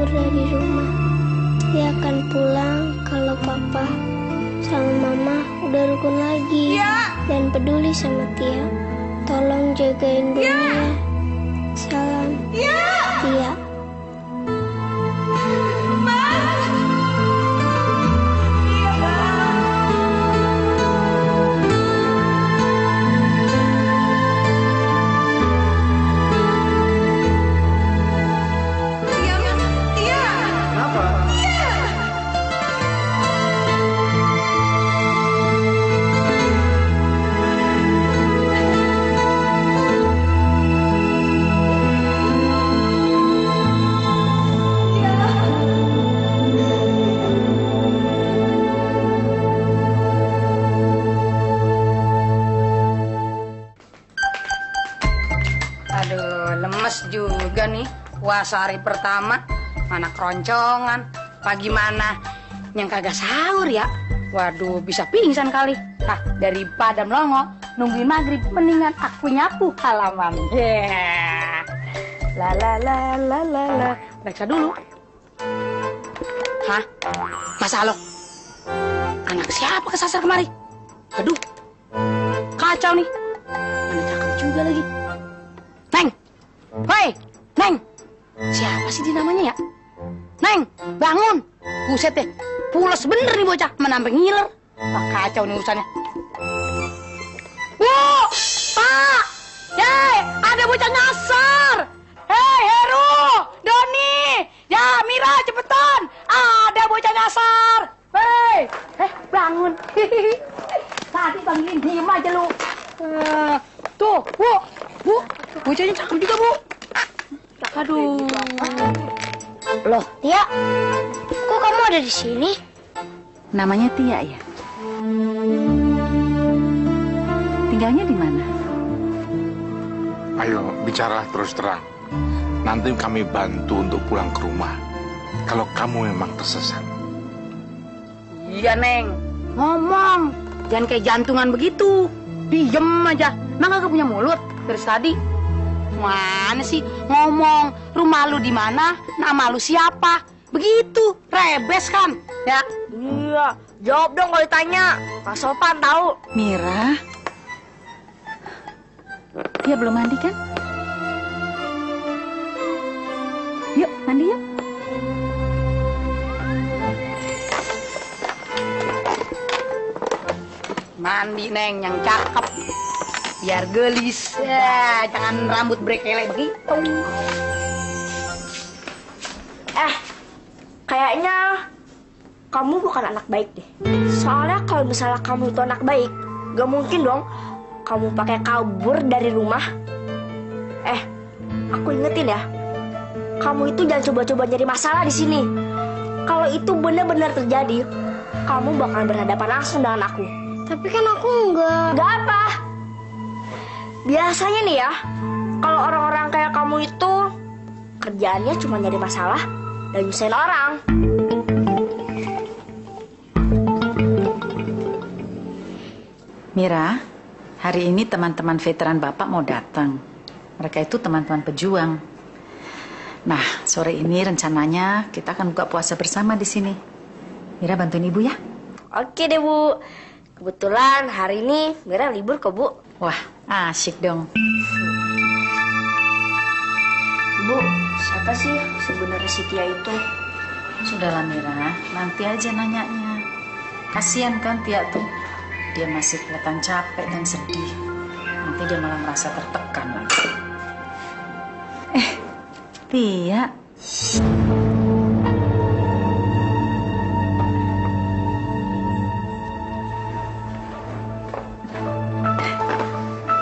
kabur dari rumah. Dia akan pulang kalau papa sama mama udah rukun lagi dan peduli sama Tia. Tolong jagain Bunda ya. Salam, Tia. Lemes juga nih puasa hari pertama, anak keroncongan. Pagi mana yang kagak sahur ya? Waduh, bisa pingsan kali. Daripada melongo nungguin maghrib, mendingan aku nyapu halaman. La la la la la la. Periksa dulu. Mas Alo, anak siapa kesasar kemari? Aduh, kacau nih. Anak cakep juga lagi. Neng, woi, Neng, siapa sih dia namanya ya? Neng, bangun. Buset deh, pules bener nih bocah, menamping ngiler. Kacau nih urusannya. Wow, Pak, Yay, ada bocah nyasar. Hei, Heru, Doni, ya Mira, cepetan. Ada bocah nyasar. Hei, bangun. Tadi panggilin diem aja lu. Tuh, Bu, bocahnya cakep juga, Bu. Aduh. Loh, Tia, kok kamu ada di sini? Namanya Tia ya? Tinggalnya di mana? Ayo, bicara terus terang. Nanti kami bantu untuk pulang ke rumah. Kalau kamu memang tersesat. Iya, Neng. Ngomong. Jangan kayak jantungan begitu. Diem aja. Emang gak punya mulut dari tadi? Mana sih ngomong, rumah lu di mana, nama lu siapa? Begitu, rebes kan? Ya. Iya, jawab dong kalau ditanya. Gak sopan tahu. Mira, dia belum mandi kan? Yuk, mandi yuk. Mandi, Neng, yang cakep. Biar gelis. Ya, jangan rambut brekele begitu. Kayaknya kamu bukan anak baik deh. Soalnya kalau misalnya kamu itu anak baik, gak mungkin dong kamu pakai kabur dari rumah. Aku ingetin ya, kamu itu jangan coba-coba nyari masalah di sini. Kalau itu benar-benar terjadi, kamu bakalan berhadapan langsung dengan aku. Tapi kan aku enggak. Gak apa. Biasanya nih ya, kalau orang-orang kayak kamu itu kerjaannya cuma nyari masalah dan nyusahin orang. Mira, hari ini teman-teman veteran Bapak mau datang. Mereka itu teman-teman pejuang. Nah, sore ini rencananya kita akan buka puasa bersama di sini. Mira bantuin Ibu ya. Oke deh, Bu. Kebetulan hari ini Mira libur kok, Bu. Wah, asyik dong. Bu, siapa sih sebenarnya si Tia itu? Sudahlah Mira, nanti aja nanyanya. Kasian kan Tia tuh. Dia masih kelihatan capek dan sedih. Nanti dia malah merasa tertekan lagi. Tia.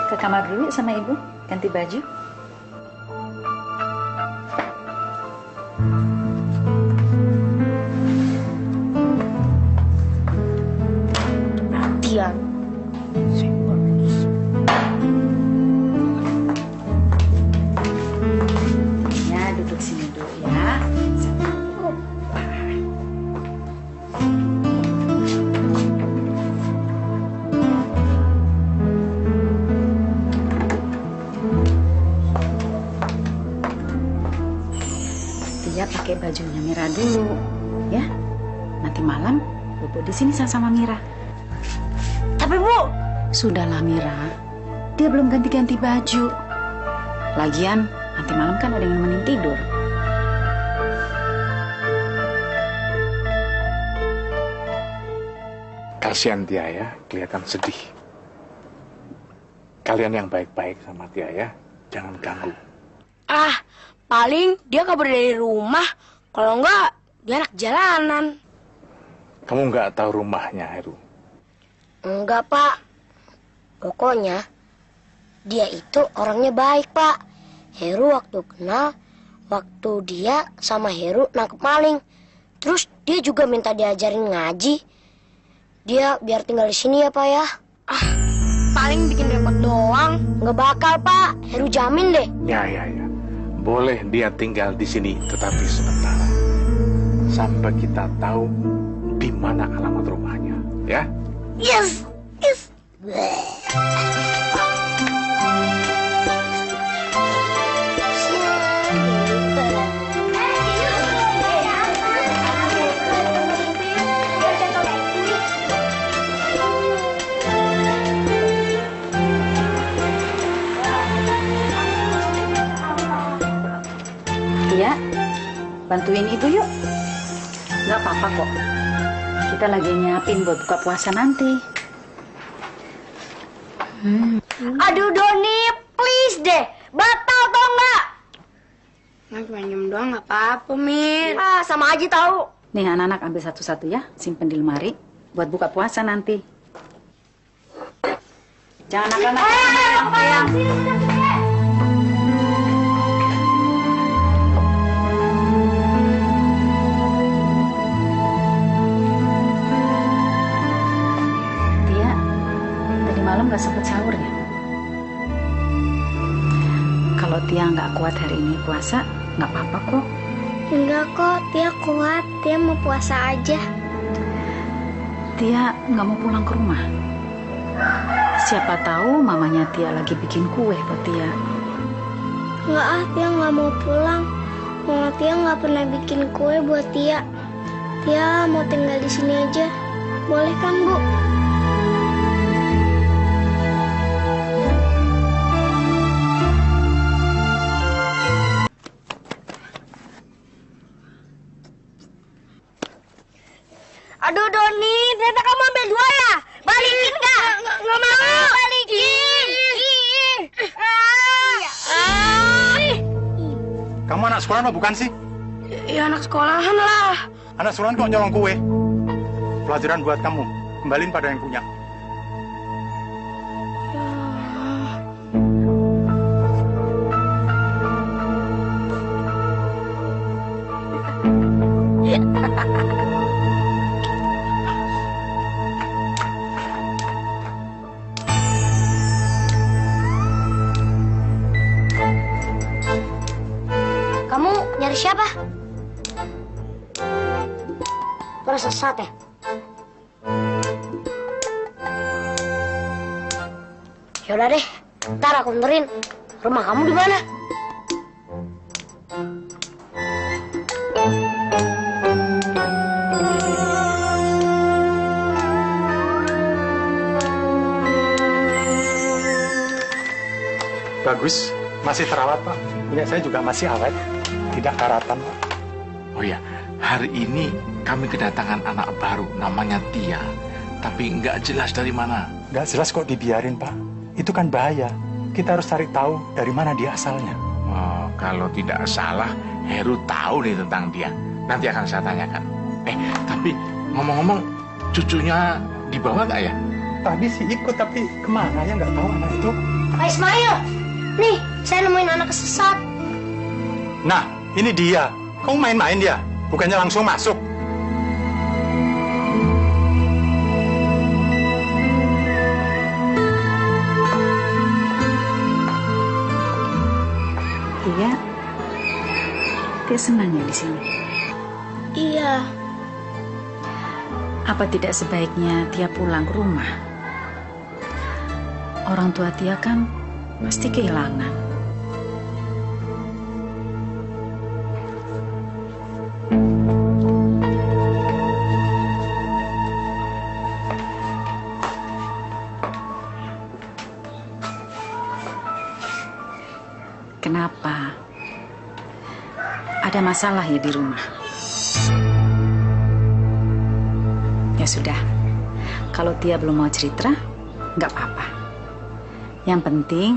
Ke kamar dulu sama Ibu, ganti baju. Perhatian. Ya, duduk sini dulu ya. istirahat dulu, ya. Nanti malam Bobo di sini sama Mira. Tapi Bu, Sudahlah Mira, dia belum ganti-ganti baju. Lagian nanti malam kan ada yang nemenin tidur. Kasihan Tia ya, kelihatan sedih. Kalian yang baik-baik sama Tia ya, jangan ganggu. paling dia kabur dari rumah. Kalau enggak, dia anak jalanan. Kamu nggak tahu rumahnya, Heru? Enggak, Pak. Pokoknya, dia itu orangnya baik, Pak. Heru waktu kenal, waktu dia sama Heru nangkep maling. Terus dia juga minta diajarin ngaji. Dia biar tinggal di sini ya, Pak ya. Paling bikin repot doang. Nggak bakal, Pak. Heru jamin deh. Ya. Boleh dia tinggal di sini, tetapi sementara. Sampai kita tahu di mana alamat rumahnya, ya? Yes. Tia, bantuin ibu yuk. Nggak apa-apa kok. Kita lagi nyiapin buat buka puasa nanti. Aduh, Doni, please deh. Batal tau nggak? Cuma nyium doang nggak apa-apa, Min. Sama aja tahu. Nih anak-anak ambil satu-satu ya, simpen di lemari buat buka puasa nanti. Jangan anak-anak sayang. Tia, tadi malam nggak sempet sahur ya? Kalau Tia nggak kuat hari ini puasa, nggak apa-apa kok. Enggak kok, Tia kuat. Tia mau puasa aja. Tia nggak mau pulang ke rumah. Siapa tahu mamanya Tia lagi bikin kue buat Tia. Enggak Tia nggak mau pulang. Mama Tia nggak pernah bikin kue buat Tia. Tia mau tinggal di sini aja. Boleh kan, Bu? Aduh, Doni, ternyata kamu ambil dua ya? Balikin nggak? Nggak mau. Balikin. Kamu anak sekolah apa bukan sih? Ya anak sekolahan lah. Anak sekolah kok nyolong kue? Pelajaran buat kamu. Kembaliin pada yang punya. Kamu nyari siapa? Merasa sesat ya? Yaudah deh, ntar aku benerin. Rumah kamu di mana? Bagus, masih terawat Pak. Punya saya juga masih awet, tidak karatan Pak. Oh ya, hari ini kami kedatangan anak baru, namanya Tia. Tapi nggak jelas dari mana. Nggak jelas kok dibiarin Pak. Itu kan bahaya. Kita harus cari tahu dari mana dia asalnya. Oh, kalau tidak salah, Heru tahu nih tentang dia. Nanti akan saya tanyakan. Tapi ngomong-ngomong, cucunya dibawa nggak ya? Tadi sih ikut, tapi kemana ya nggak tahu anak itu. Pak Ismail, nih saya nemuin anak kesesat. Nah, ini dia. Kamu main-main dia, bukannya langsung masuk. Tia senang ya di sini. Iya. Apa tidak sebaiknya Tia pulang ke rumah? Orang tua Tia kan pasti kehilangan. masalah ya di rumah. Ya sudah, kalau Tia belum mau cerita, nggak apa-apa. Yang penting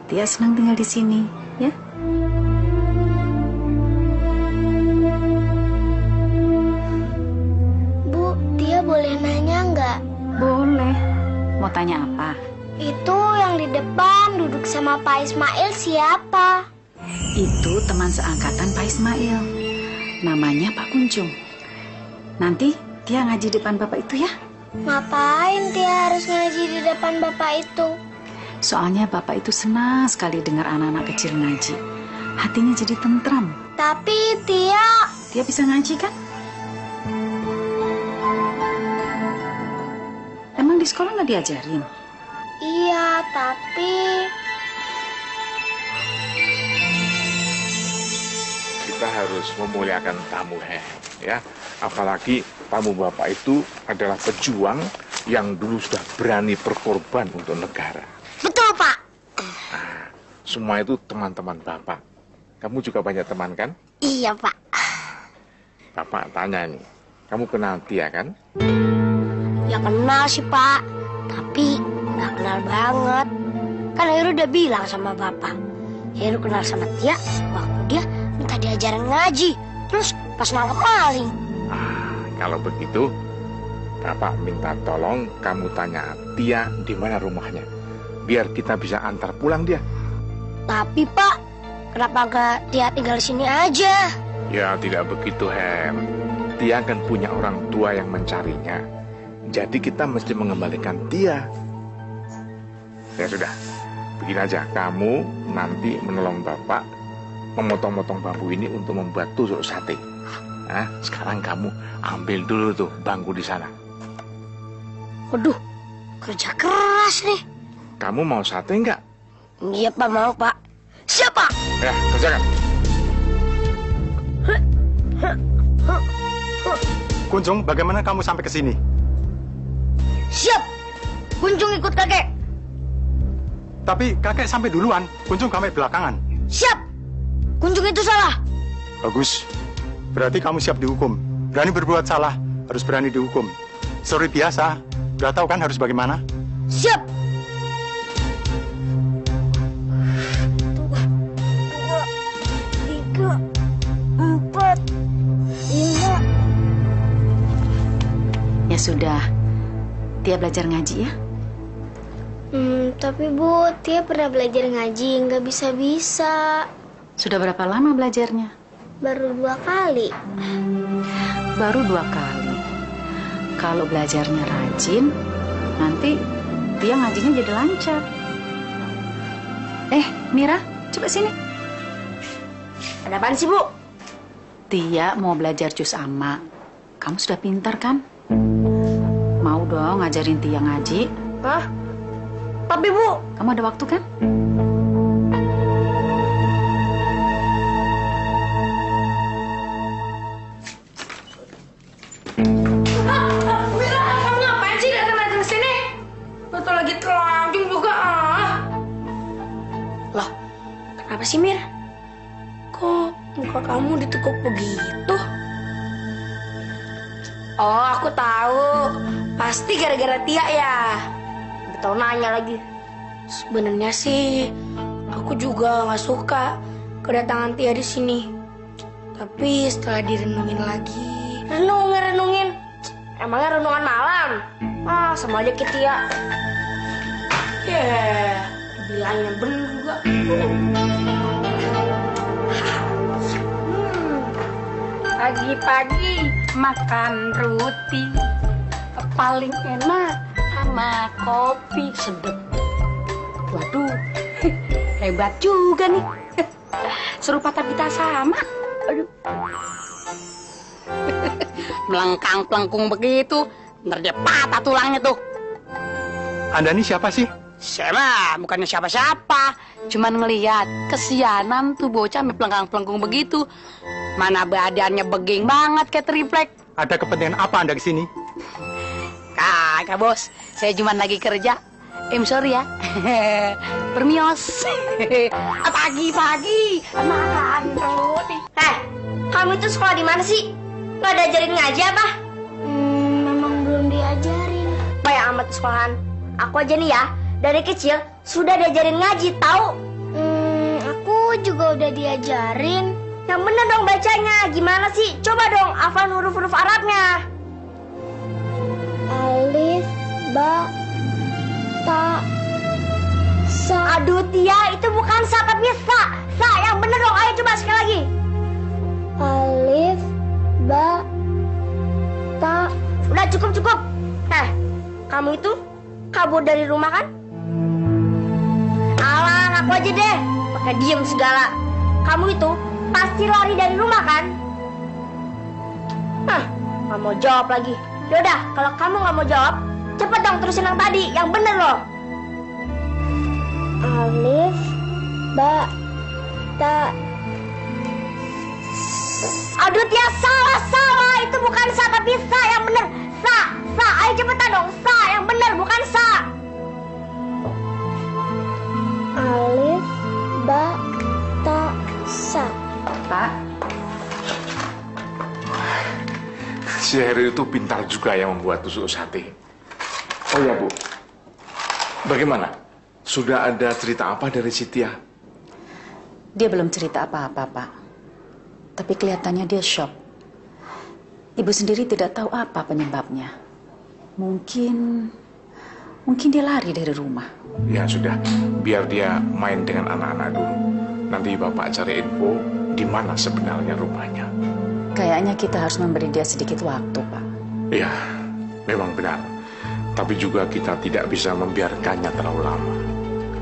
Tia senang tinggal di sini, ya. Bu, Tia boleh nanya nggak? Boleh. Mau tanya apa? Itu yang di depan duduk sama Pak Ismail siapa? Itu teman seangkatan Pak Ismail. Namanya Pak Kunjung. Nanti Tia ngaji depan Bapak itu ya. Ngapain Tia harus ngaji di depan Bapak itu? Soalnya Bapak itu senang sekali dengar anak-anak kecil ngaji. Hatinya jadi tentram. Tapi Tia Bisa ngaji kan? Emang di sekolah nggak diajarin? iya, tapi Kita harus memuliakan tamu, ya. Apalagi tamu Bapak itu adalah pejuang yang dulu sudah berani berkorban untuk negara. Betul, Pak. Semua itu teman-teman Bapak. Kamu juga banyak teman kan? Iya, Pak. Bapak tanya nih, kamu kenal Tia kan? Ya kenal sih, Pak. Tapi nggak kenal banget. Kan Heru udah bilang sama Bapak. Heru kenal sama Tia waktu dia minta diajarin ngaji. Terus pas nangkep maling. Kalau begitu, Bapak minta tolong kamu tanya Tia di mana rumahnya. Biar kita bisa antar pulang dia. Tapi, Pak, kenapa nggak Tia tinggal di sini aja? Ya tidak begitu, Her. Tia kan punya orang tua yang mencarinya. Jadi kita mesti mengembalikan Tia. Ya sudah, begini aja. Kamu nanti menolong Bapak memotong-motong bambu ini untuk membuat tusuk sate. Nah, sekarang kamu ambil dulu tuh bangku di sana. Waduh, kerja keras nih. Kamu mau sate nggak? Iya, Pak, mau, Pak. Siapa? Ya, kerjakan. Kunjung, bagaimana kamu sampai ke sini? Siap. Kunjung ikut kakek. Tapi kakek sampai duluan, Kunjung sampai belakangan. Siap. Kunjung itu salah. Bagus. Berarti kamu siap dihukum. Berani berbuat salah, harus berani dihukum. Sorry biasa, udah tahu kan harus bagaimana? Siap. 2, 3, 4, 5. Ya sudah, Tia belajar ngaji ya. Tapi Bu, Tia pernah belajar ngaji, nggak bisa-bisa. Sudah berapa lama belajarnya? Baru 2 kali. Baru 2 kali. Kalau belajarnya rajin, nanti Tia ngajinya jadi lancar. Mira, coba sini. Ada apaan sih, Bu? Tia mau belajar juz amma. Kamu sudah pintar kan? Mau dong ngajarin Tia ngaji? Hah? Tapi, Bu, Kamu ada waktu kan? Mira, kamu ngapain sih datang-datang sini? Betul lagi telanjang juga. Loh, kenapa sih, Mir? Kok muka kamu ditekuk begitu? Oh, aku tahu. Pasti gara-gara Tia ya. Betul nanya lagi. Sebenarnya sih, aku juga nggak suka kedatangan Tia di sini. Tapi setelah direnungin lagi, renungin. Emangnya renungan malam? Sama aja kita ya. Bilangnya bener juga. Pagi-pagi makan roti, paling enak sama kopi sedep. Waduh, hebat juga nih. Serupa tapi tak sama. Aduh. Melengkang-pelengkung begitu, ntar dia patah tulangnya tuh. Anda ini siapa sih? Siapa? Bukannya siapa-siapa. Cuman ngelihat kesianan tuh bocah pelengkang-pelengkung begitu. Mana badannya beging banget kayak triplek. Ada kepentingan apa Anda ke sini? Kagak, Bos. Saya cuman lagi kerja. Sorry ya. Permios. Pagi-pagi makan roti. kamu itu sekolah di mana sih? Nggak diajarin ngaji apa? Memang belum diajarin. Banyak amat di sekolahan. Aku aja nih ya, dari kecil sudah diajarin ngaji, tahu? Aku juga udah diajarin. Yang bener dong bacanya. Gimana sih? Coba dong hafal huruf-huruf Arabnya. Alif, ba, ta, sa. Aduh Tia, itu bukan sa tapi sa. Sa, yang bener dong. Ayo coba sekali lagi. Alif, ba, ta. Udah cukup. Kamu itu kabur dari rumah kan? Alah, aku aja deh. Pakai diem segala. Kamu itu pasti lari dari rumah kan? Nggak mau jawab lagi. Yaudah, kalau kamu nggak mau jawab, cepet dong terusin yang tadi, yang bener loh. Alif, ba, ta. Aduh Tia, salah. Itu bukan sa tapi sa, yang bener. Sa. Ayo cepetan dong. Sa, yang bener, bukan sa. Alif, ba, ta, sa. Pak, Si Heru itu pintar juga yang membuat tusuk sate. Oh ya Bu, bagaimana? Sudah ada cerita apa dari si Tia? dia belum cerita apa-apa, Pak. Tapi kelihatannya dia shock. Ibu sendiri tidak tahu apa penyebabnya. Mungkin dia lari dari rumah. Ya sudah, biar dia main dengan anak-anak dulu. Nanti Bapak cari info di mana sebenarnya rumahnya. Kayaknya kita harus memberi dia sedikit waktu, Pak. Ya, memang benar. Tapi juga kita tidak bisa membiarkannya terlalu lama.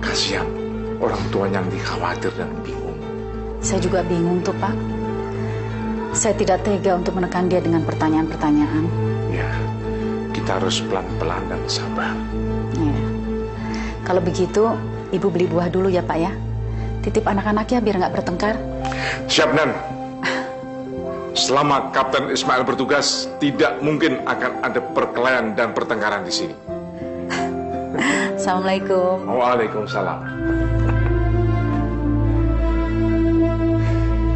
Kasihan, orang tuanya nanti khawatir dan bingung. Saya juga bingung tuh, Pak. Saya tidak tega untuk menekan dia dengan pertanyaan-pertanyaan. Ya, kita harus pelan-pelan dan sabar. Ya. Kalau begitu, Ibu beli buah dulu ya, Pak ya. Titip anak-anaknya biar nggak bertengkar. Siap, Nan. Selama Kapten Ismail bertugas, tidak mungkin akan ada perkelahian dan pertengkaran di sini. Assalamualaikum. Waalaikumsalam.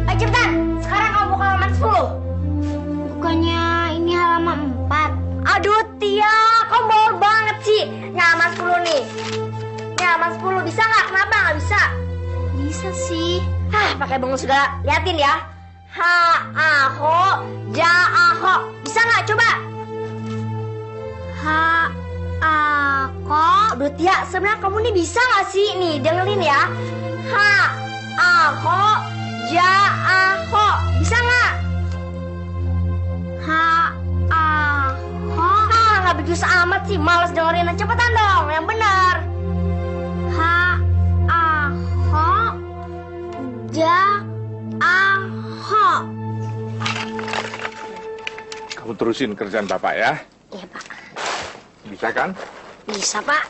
Ayo cepetan, sekarang kamu buka halaman 10. Bukannya ini halaman 4? Aduh Tia, kamu bawel banget sih. Ini halaman 10 nih. Ini halaman 10, bisa nggak? Kenapa nggak bisa? Bisa sih. Pakai bengong segala. Liatin ya. Ha-a-ho, ja-a-ho. Bisa nggak? Coba. Ha-a-ko. Aduh Tia, sebenarnya kamu nih bisa nggak sih? Nih, dengerin ya. Ha-a-ho, ja-a-ho. Bisa nggak? Ha-a-ho. Nggak becus amat sih. Males dengerin. Cepetan dong, yang benar. Ha-a-ho. Ja-a-ho. Kamu terusin kerjaan Bapak ya. Iya Pak. Bisa kan? Bisa Pak.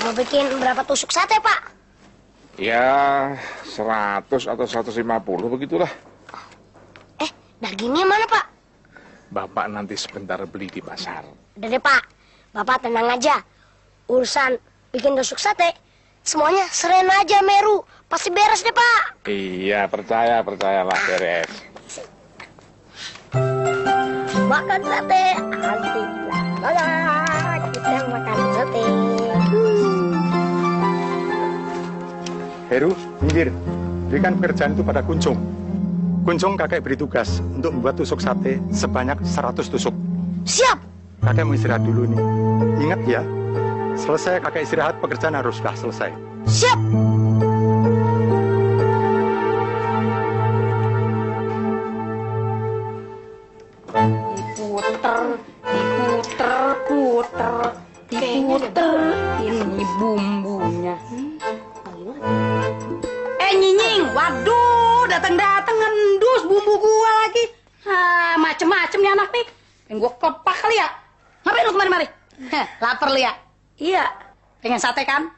Mau bikin berapa tusuk sate Pak? Ya, 100 atau 150 begitulah. Dagingnya mana Pak? Bapak nanti sebentar beli di pasar. Udah deh Pak. Bapak tenang aja. Urusan bikin tusuk sate, semuanya serahin aja Meru. Pasti beres deh Pak. Iya, percayalah beres. Makan sate, asik lah. Kita makan sate. Heru, minggir. Berikan pekerjaan itu pada Kuncung. Kuncung kakek beri tugas untuk membuat tusuk sate sebanyak 100 tusuk. Siap. Kakek mau istirahat dulu nih. Ingat ya, selesai kakek istirahat, pekerjaan harus sudah selesai. Siap. Diputer. Ini bumbunya. Nyinying, waduh, datang ngendus bumbu gua lagi. Macem-macem nih anak nih. Pengen gua kepak kali ya. Ngapain lu kemari-mari? Lapar lu ya? Iya. Pengen sate kan?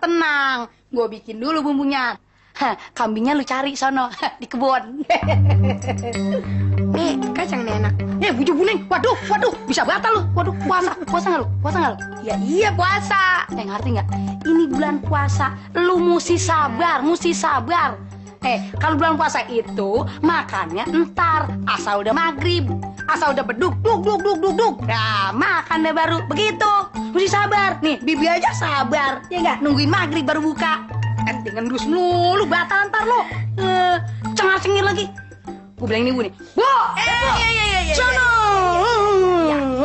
Tenang. Gua bikin dulu bumbunya. Kambingnya lu cari sono di kebun. Nih, kacang nih enak. Buju buning. Waduh, bisa batal lu. Waduh, puasa nggak lu? Ya iya puasa. Ngerti nggak? Ini bulan puasa, lu mesti sabar. Kalau bulan puasa itu makannya entar, asal udah maghrib, asal udah beduk, duk. Nah, makan deh baru. Begitu. Mesti sabar. Nih, Bibi aja sabar. Ya nggak? Nungguin maghrib baru buka. Dengan dus mulu, batal ntar lo. Cengar-cengir lagi. Gue bilang ini Bu nih. Bu! Iya. Sono!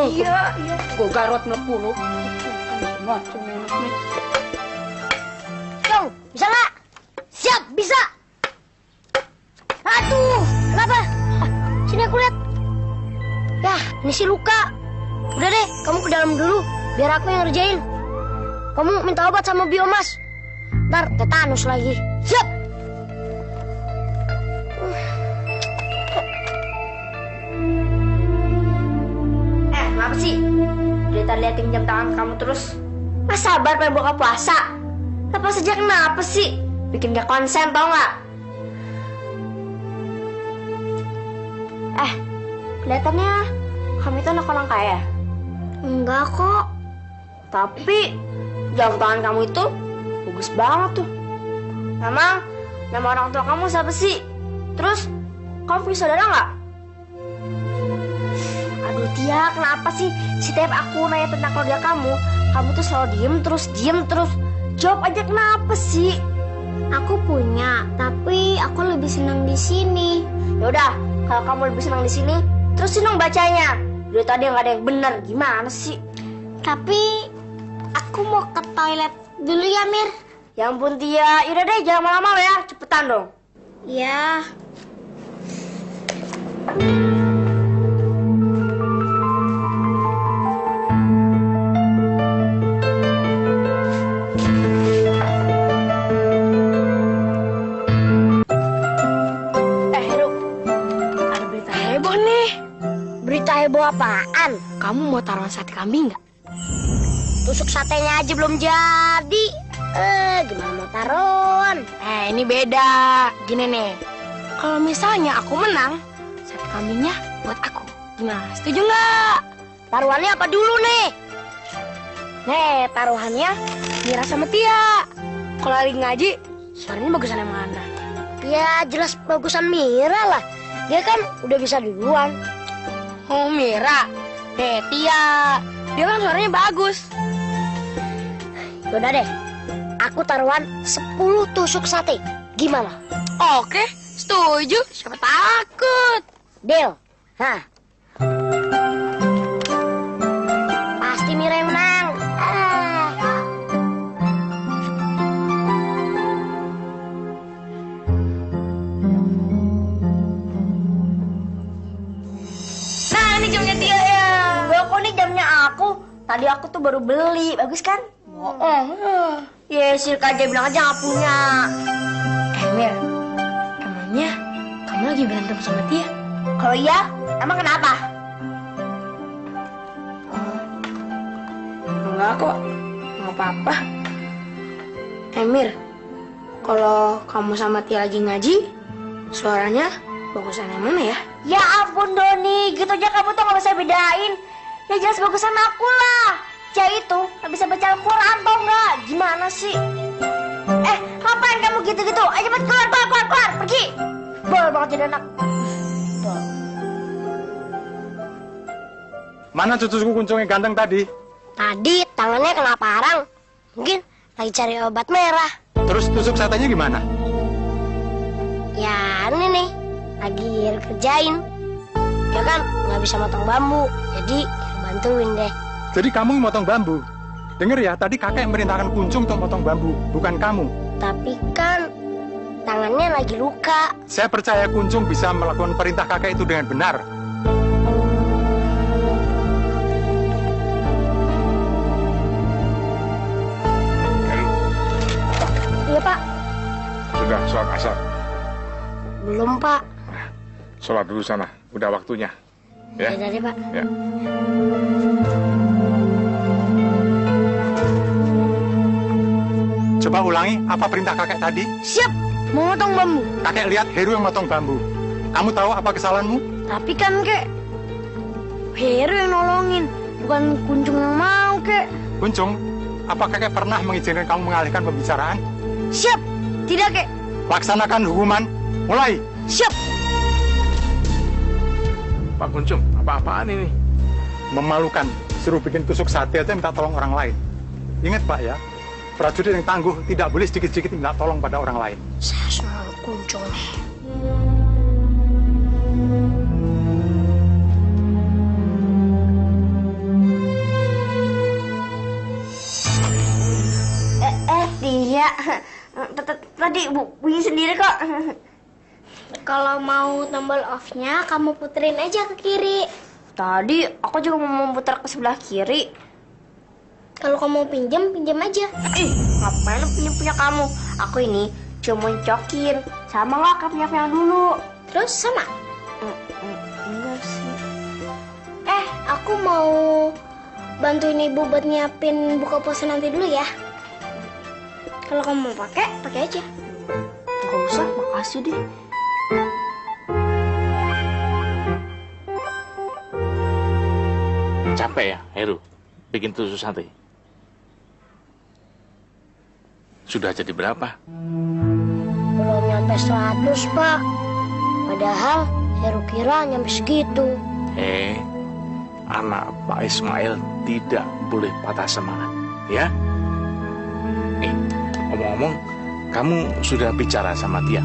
Iya. Gue garot mulu. Cong, bisa nggak? Siap, bisa. Aduh, kenapa? Sini aku lihat. Yah, ini sih luka. Udah deh, kamu ke dalam dulu, biar aku yang ngerjain. Kamu minta obat sama biomas. Ntar tetanus lagi. Siap. Kenapa sih? Liatin jam tangan kamu terus. Mas sabar pengen buka puasa. Apa saja kenapa sih? Bikin gak konsen tau gak? Kelihatannya kamu itu anak orang kaya. Enggak kok. Tapi jam tangan kamu itu bagus banget tuh. Memang nama orang tua kamu siapa sih? Terus kamu punya saudara nggak? Aduh Tia, kenapa sih setiap aku nanya tentang keluarga kamu tuh selalu diem terus. Jawab aja kenapa sih? Aku punya, tapi aku lebih senang di sini. Yaudah, kalau kamu lebih senang di sini, terusin dong bacanya. Dari tadi nggak ada yang benar, gimana sih? Tapi aku mau ke toilet dulu ya, Mir. Ya ampun Tia, yaudah deh jangan lama-lama ya, cepetan dong. Ya. Heboh apaan? Kamu mau taruhan sate kambing nggak? Tusuk satenya aja belum jadi. Gimana mau taruhan? Ini beda. Gini nih, kalau misalnya aku menang, sate kambingnya buat aku. Gimana? Setuju nggak? Taruhannya apa dulu nih? Nih, taruhannya Mira sama Tia. Kalau lagi ngaji, suaranya bagusan yang mana? Ya jelas bagusan Mira lah. Dia kan udah bisa duluan. Oh Mira, Tia, dia kan suaranya bagus. Yaudah deh, aku taruhan 10 tusuk sate. Gimana? Oke, setuju. Siapa takut? Deal. Hah. Pasti Mira yang menang. Jamnya Tia ya. Kok nih jamnya aku? Tadi aku tuh baru beli, bagus kan? Bohong. Ya Silka aja bilang aja nggak punya. Mir, emangnya kamu lagi berantem sama Tia? Kalau iya, emang kenapa? Enggak kok, nggak apa-apa. Mir, kalau kamu sama Tia lagi ngaji, suaranya bagusan yang mana ya? Ya ampun Doni, gitu aja kamu tuh gak bisa bedain. Ya jelas bagusan aku lah. Cia itu gak bisa baca Al-Quran tau gak? Gimana sih? Ngapain kamu gitu-gitu? Ayo cepet keluar, pergi. Bol banget jadi anak. Mana cucuku kuncung yang ganteng tadi? Tadi tangannya kena parang. Mungkin lagi cari obat merah. Terus tusuk satenya gimana? Ya ini nih, lagi kerjain. Dia kan nggak bisa motong bambu, jadi bantuin deh. Jadi kamu yang motong bambu? Dengar ya, tadi kakek merintahkan kuncung untuk motong bambu, bukan kamu. Tapi kan tangannya lagi luka. Saya percaya kuncung bisa melakukan perintah kakek itu dengan benar. Iya Pak. Sudah sholat asar? Belum Pak. Sholat dulu sana, udah waktunya. Ya, Yaudah deh Pak. Ya. Coba ulangi apa perintah kakek tadi? Siap, mau motong bambu. Kakek lihat Heru yang motong bambu. Kamu tahu apa kesalahanmu? Tapi kan kek, Heru yang nolongin, bukan Kuncung yang mau kek. Kuncung, apa kakek pernah mengizinkan kamu mengalihkan pembicaraan? Siap, tidak kek. laksanakan hukuman. Mulai. Siap. Pak Kuncung, apa-apaan ini? Memalukan. Suruh bikin tusuk sate aja minta tolong orang lain. Ingat Pak ya, prajurit yang tangguh tidak boleh sedikit-sedikit minta tolong pada orang lain. Saya selalu Kuncung nih. Tidak. Tadi bunyi sendiri kok. Kalau mau tombol off-nya, kamu puterin aja ke kiri. Tadi aku juga mau memutar ke sebelah kiri. Kalau kamu pinjam aja. Ngapain pinjam punya kamu? Aku ini cuma cokin. Sama nggak kayak punya yang dulu? Terus sama? Enggak sih. Aku mau bantuin ibu buat nyiapin buka puasa nanti dulu ya. Kalau kamu mau pakai aja. Nggak usah, makasih deh. Capek ya, Heru? Bikin tusuk sate? Sudah jadi berapa? Belum nyampe 100, Pak. Padahal Heru kira nyampe segitu. Anak Pak Ismail tidak boleh patah semangat, ya? Ngomong-ngomong, kamu sudah bicara sama dia?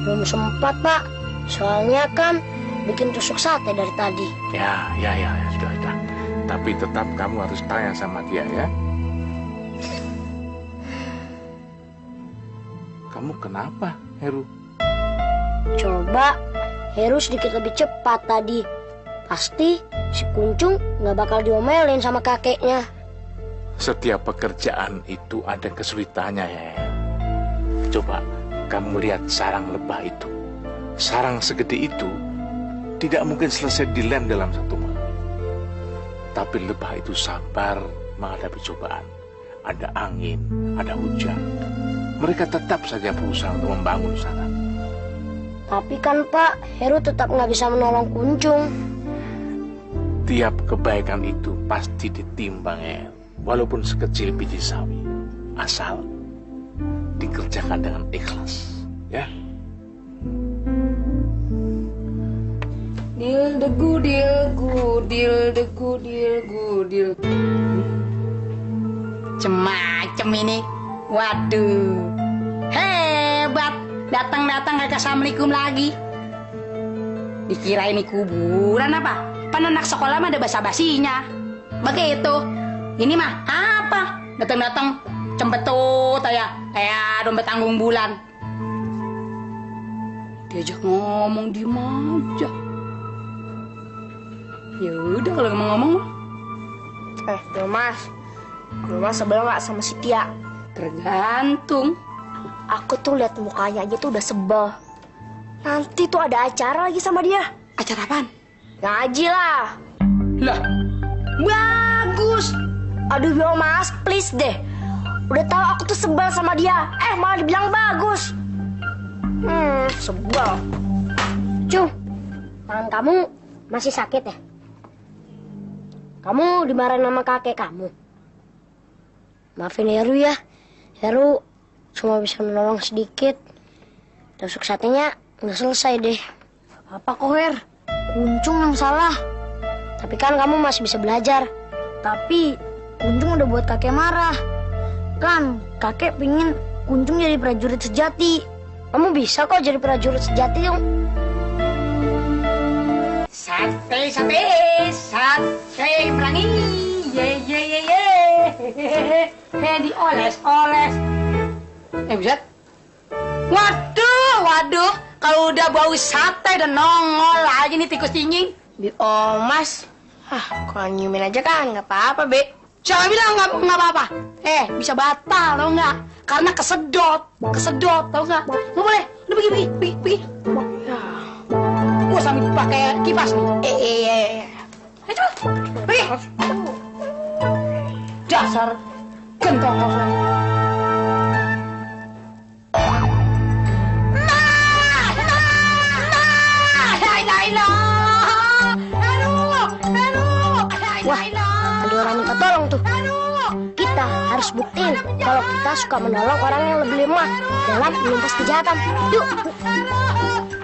Belum sempat, Pak. Soalnya kan bikin tusuk sate dari tadi. Ya, sudah. Tapi tetap kamu harus tanya sama dia, ya? Kamu kenapa, Heru? Coba Heru sedikit lebih cepat tadi. Pasti si Kuncung nggak bakal diomelin sama kakeknya. Setiap pekerjaan itu ada kesulitannya, ya. Coba kamu lihat sarang lebah itu. Sarang segede itu tidak mungkin selesai dilem dalam satu malam. Tapi lebah itu sabar menghadapi cobaan. Ada angin, ada hujan. Mereka tetap saja berusaha untuk membangun sarang. Tapi kan Pak, Heru tetap nggak bisa menolong Kuncung. Tiap kebaikan itu pasti ditimbang, ya. Walaupun sekecil biji sawi. Asal dikerjakan dengan ikhlas, ya. Dil de gudil. Cemacem ini. Waduh. Hebat. Datang-datang kagak assalamualaikum lagi. Dikira ini kuburan apa? Pan anak sekolah mah ada basa-basinya. Begitu. Ini mah apa? Datang-datang cempetut kayak dompet tanggung bulan. Diajak ngomong diem aja. Ya udah kalau ngomong mah. Mas sebel nggak sama si Tia? Tergantung. Aku tuh lihat mukanya aja tuh udah sebel. Nanti tuh ada acara lagi sama dia. Acara apaan? Ngaji lah. Lah, bagus. Aduh yo Mas, please deh. Udah tahu aku tuh sebel sama dia. Malah dibilang bagus. Sebel. Cung, tangan kamu masih sakit ya? Kamu dimarahin sama kakek kamu. Maafin Heru ya. Heru cuma bisa menolong sedikit. Tusuk satenya nggak selesai deh. Apa kok, Her? Kuncung yang salah. Tapi kan kamu masih bisa belajar. Tapi Kuncung udah buat kakek marah. Kan kakek pingin Kuncung jadi prajurit sejati. Kamu bisa kok jadi prajurit sejati, Yung. Sate merangi. Ye. Dioles. Buset. Waduh. Kalau udah bau sate dan nongol aja nih tikus cinging. Mas. Kalau nyiumin aja kan nggak apa-apa, Be. Siapa bilang nggak apa-apa? Bisa batal tau nggak? Karena kesedot tau nggak? Nggak boleh. Udah pergi. Gua sambil pakai kipas nih. Ayo pergi. Dasar gentong kosong. Wah, ada orang minta tolong tuh. Kita kita harus buktiin kalau kita suka menolong orang yang lebih lemah dalam menumpas kejahatan. Yuk.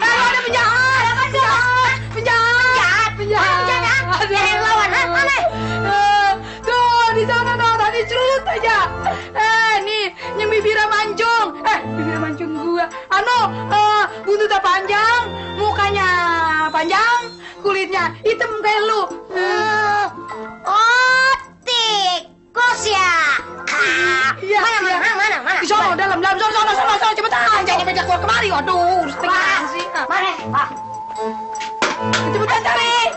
Ada penjahat! Penjahat! Yang lawan, mana? Tuh, di sana tuh, tadi cerut aja. Nih, yang bibirnya mancung. Bibirnya mancung gua. Buntutnya panjang, mukanya panjang, kulitnya hitam kayak lu. Oh, tikus ya. Iya, Mana? Di sono, dalam, sono, cepetan. Jangan bejak keluar kemari. Aduh, setengah sih. Mana? Cepetan cari.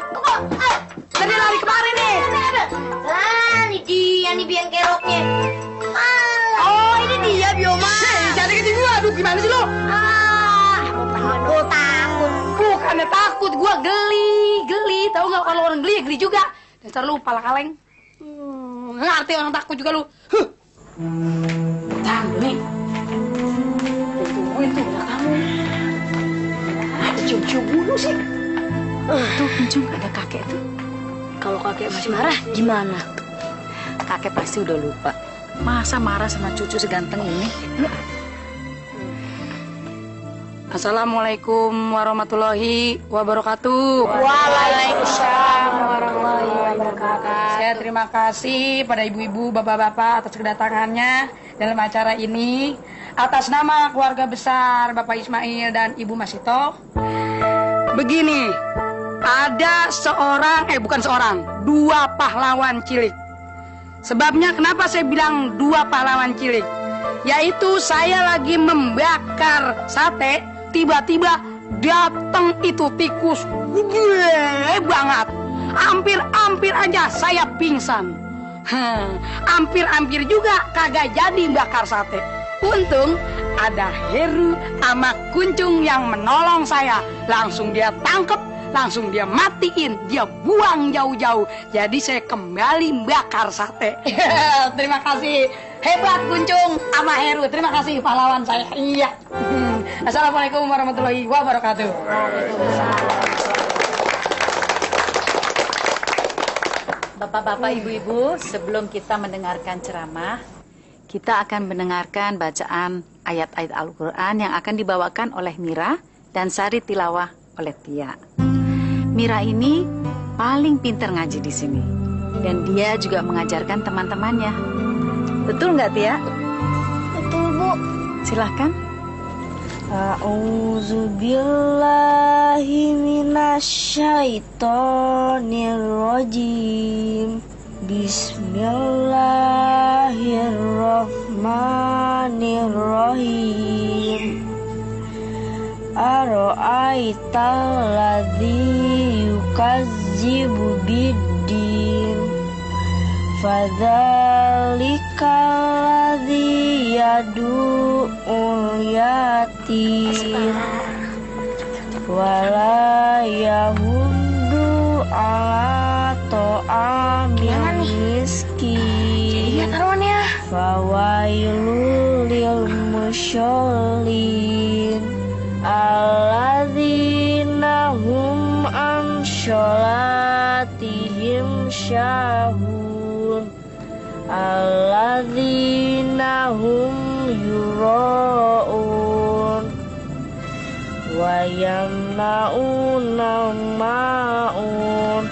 Tadi lari kemari nih. Ini dia nih biang keroknya. Oh, ini dia Bioma. Jangan deketin gua. Aduh, gimana sih lo? Takut. Bukannya takut, gua geli. Tahu nggak kalau orang geli juga. Dasar lu pala kaleng. Ngerti orang takut juga lu. Tahan dulu nih. Tungguin tuh belah kamu. Ada cium-cium bulu sih. Tuh, Kuncung, ada kakek tuh. Kalau kakek masih marah, gimana? Kakek pasti udah lupa. Masa marah sama cucu seganteng ini? Assalamualaikum warahmatullahi wabarakatuh. Waalaikumsalam warahmatullahi wabarakatuh. Saya terima kasih pada ibu-ibu, bapak-bapak atas kedatangannya dalam acara ini. Atas nama keluarga besar Bapak Ismail dan Ibu Masito. Begini, ada dua pahlawan cilik. Sebabnya kenapa saya bilang dua pahlawan cilik? Yaitu saya lagi membakar sate, tiba-tiba datang itu tikus gede banget. Hampir aja saya pingsan. Hampir juga kagak jadi bakar sate. Untung ada Heru sama Kuncung yang menolong saya. Langsung dia tangkep, langsung dia matiin, dia buang jauh-jauh. Jadi saya kembali bakar sate. Terima kasih. Hebat Kuncung sama Heru. Terima kasih pahlawan saya. Iya. Assalamualaikum warahmatullahi wabarakatuh. Bapak-bapak, ibu-ibu, sebelum kita mendengarkan ceramah, kita akan mendengarkan bacaan ayat-ayat Al-Quran yang akan dibawakan oleh Mira dan sari tilawah oleh Tia. Mira ini paling pintar ngaji di sini, dan dia juga mengajarkan teman-temannya. Betul nggak, Tia? Betul, Bu. Silahkan. A'udzubillahi minasyaitonirrajim. Bismillahirrahmanirrahim. Ara'aital ladzi yukazzibu biddin, fadzalikal ladzi yadu'ul yatim, wala yahuddu ala ta'amil miskin, fawailul lil musyallin, alladzina hum an sholatihim syahun, alladzina hum yura'un wa yamna'una ma'un.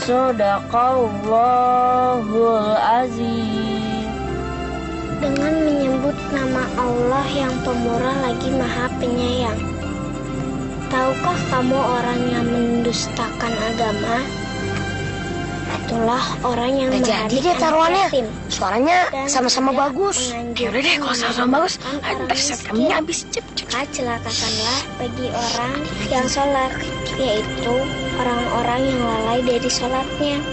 Shadaqallahul azim. Dengan menyebut nama Allah yang pemurah lagi maha penyayang. Tahukah kamu orang yang mendustakan agama? Itulah orang yang Jadi deh taruhannya. Suaranya sama-sama bagus. Ya udah deh, kalau sama-sama bagus, ntar set kami habis cep. Celakakanlah bagi orang yang sholat, yaitu orang-orang yang lalai dari sholatnya,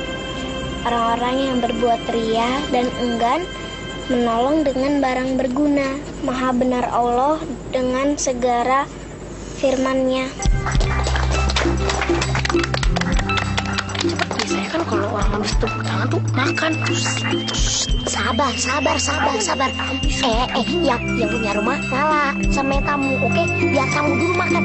orang-orang yang berbuat ria dan enggan menolong dengan barang berguna. Maha benar Allah dengan segala firman-Nya. Biasanya kan kalau orang habis tepuk tangan tuh makan. Sabar. Yang punya rumah ngalah sama yang tamu, oke? Biar kamu dulu makan.